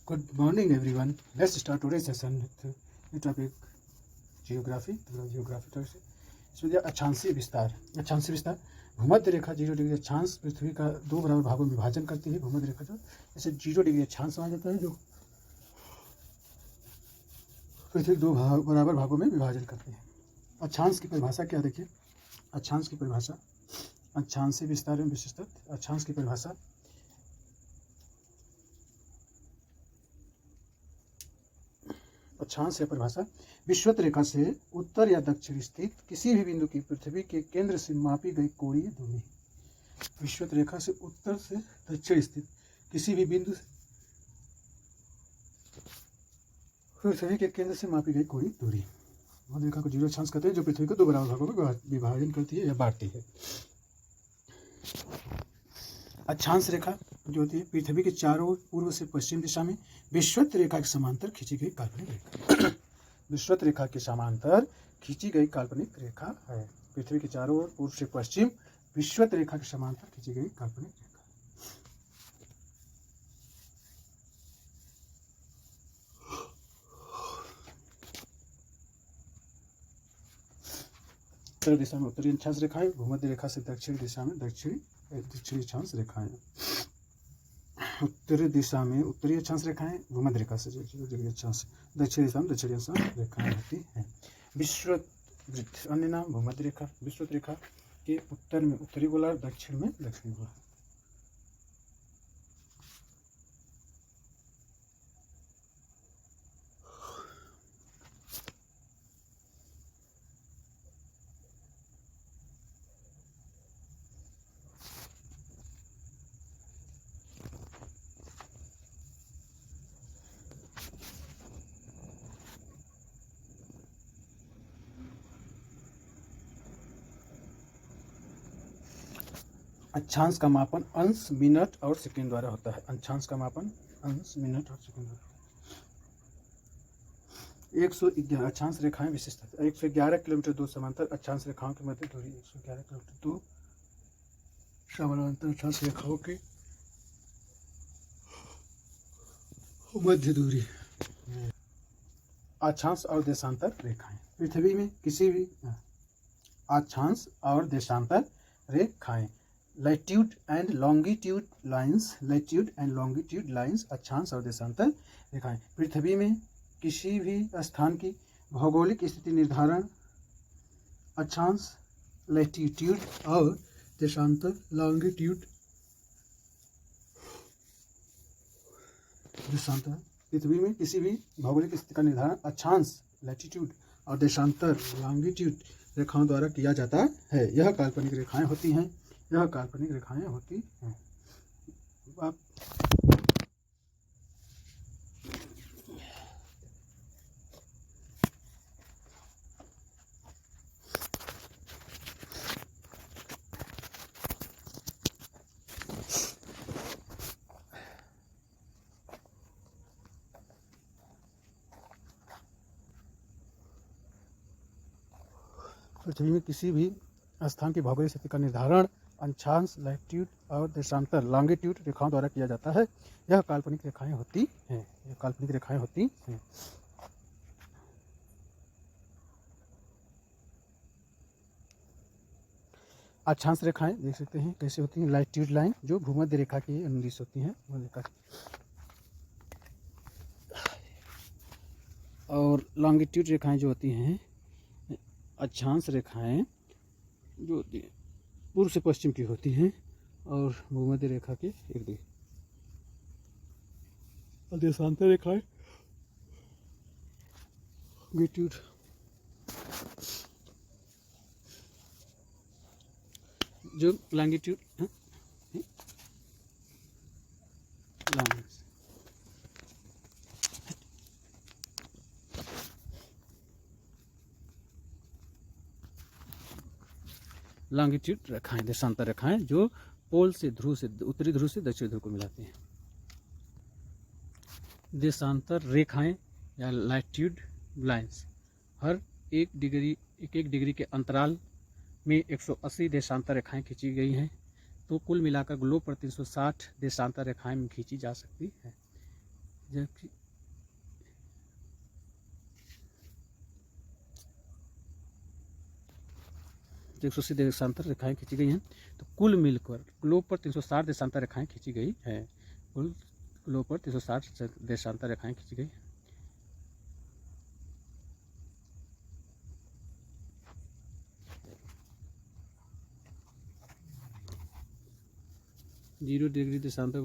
Good morning, everyone. Let's start today's session with the topic geography. Geography से इसमें दिया अक्षांशीय विस्तार। अक्षांशीय विस्तार भूमध्य रेखा 0 डिग्री अक्षांश पृथ्वी का दो बराबर भागों में विभाजन करती है। भूमध्य रेखा जो इसे 0 डिग्री अक्षांश माना जाता है, जो पृथ्वी दो बराबर भागों में विभाजन करती है। अक्षांश की परिभाषा क्या देखिए। अक्षांश की परिभाषा, अक्षांशीय विस्तार में विशिष्टता। अक्षांश की परिभाषा अक्षांश या परिभाषा विषुवत रेखा से उत्तर या दक्षिण स्थित किसी भी बिंदु की पृथ्वी के केंद्र से मापी गई कोणीय दूरी। विषुवत रेखा से उत्तर से दक्षिण स्थित किसी भी बिंदु पृथ्वी के केंद्र से मापी गई कोणीय दूरी। भूमध्य रेखा को 0 अक्षांश कहते हैं, जो पृथ्वी को दो बराबर भागों में विभाजन करती है या बांटती है। अक्षांश रेखा जो होती है पृथ्वी के चारों ओर पूर्व से पश्चिम दिशा में विषुवत रेखा के समांतर खींची गई काल्पनिक रेखा। विषुवत रेखा के समांतर खींची गई काल्पनिक रेखा है। पृथ्वी के चारों ओर पूर्व से पश्चिम विषुवत रेखा के समांतर खींची गई काल्पनिक रेखा। उत्तर दिशा में उत्तरी अक्षांश रेखाएं, भूमध्य रेखा से दक्षिण दिशा में दक्षिणी अक्षांश रेखाएं। उत्तरी दिशा में उत्तरी अक्षांश रेखाएं, भूमध्य रेखा से 0 डिग्री अक्षांश, दक्षिणी दिशा में दक्षिणी अक्षांश रेखाएं होती हैं। विषुवत वृत्त अन्य नाम भूमध्य रेखा। विषुवत रेखा के उत्तर में उत्तरी गोलार्ध, दक्षिण में दक्षिणी गोलार्ध। अक्षांश का मापन अंश, मिनट और सेकंड द्वारा होता है। अक्षांश का मापन अंश, मिनट और सेकंड द्वारा। 111 अक्षांश रेखाएं विशिष्टता। 111 किलोमीटर दो समांतर अक्षांश रेखाओं के मध्य दूरी। 111 किलोमीटर दो समानांतर अक्षांश रेखाओं की मध्य दूरी। अक्षांश और देशांतर रेखाएं पृथ्वी में किसी भी अक्षांश और देशांतर रेखाएं। Latitude and longitude lines. Latitude and longitude lines अक्षांश और देशांतर रेखाएं पृथ्वी में किसी भी स्थान की भौगोलिक स्थिति निर्धारण। अक्षांश लैटिट्यूड और देशांतर लॉन्गिट्यूड। देशांतर पृथ्वी में किसी भी भौगोलिक स्थिति का निर्धारण अक्षांश लैटिट्यूड और देशांतर लॉन्गिट्यूड रेखाओं द्वारा किया जाता है। यह काल्पनिक रेखाएं होती हैं। यह काल्पनिक रेखाएं होती हैं। आप पृथ्वी में किसी भी स्थान की भौगोलिक स्थिति का निर्धारण अक्षांश लैटिट्यूड और देशांतर लॉन्गिट्यूड रेखाओं द्वारा किया जाता है। यह काल्पनिक रेखाएं होती हैं। यह काल्पनिक रेखाएं होती हैं। अक्षांश रेखाएं देख सकते हैं कैसे होती हैं। लैटिट्यूड लाइन जो भूमध्य रेखा के अनुदिश होती हैं, और लॉन्गिट्यूड रेखाएं जो होती हैं अक्षांश रेखाएं जो होती हैं पूर्व से पश्चिम की होती हैं और भूमध्य रेखा के इर्द-गिर्द। और देशांतर रेखाएं लॉन्गिट्यूड जो लॉन्गिट्यूड लॉन्गिट्यूड रेखाएं, देशांतर रेखाएं जो पोल से ध्रुव से उत्तरी ध्रुव से दक्षिणी ध्रुव को मिलाती हैं। देशांतर रेखाएं या लैटिट्यूड लाइंस हर एक डिग्री के अंतराल में 180 देशांतर रेखाएं खींची गई हैं। तो कुल मिलाकर ग्लोब पर 360 देशांतर रेखाएं खींची जा सकती हैं। जबकि 180 देशांतर रेखाएं खींची गई हैं। तो कुल मिलकर ग्लोब पर 360 देशांतर रेखाएं खींची गई है। कुल ग्लोब पर 360 देशांतर रेखाएं खींची गई। जीरो डिग्री देशांतर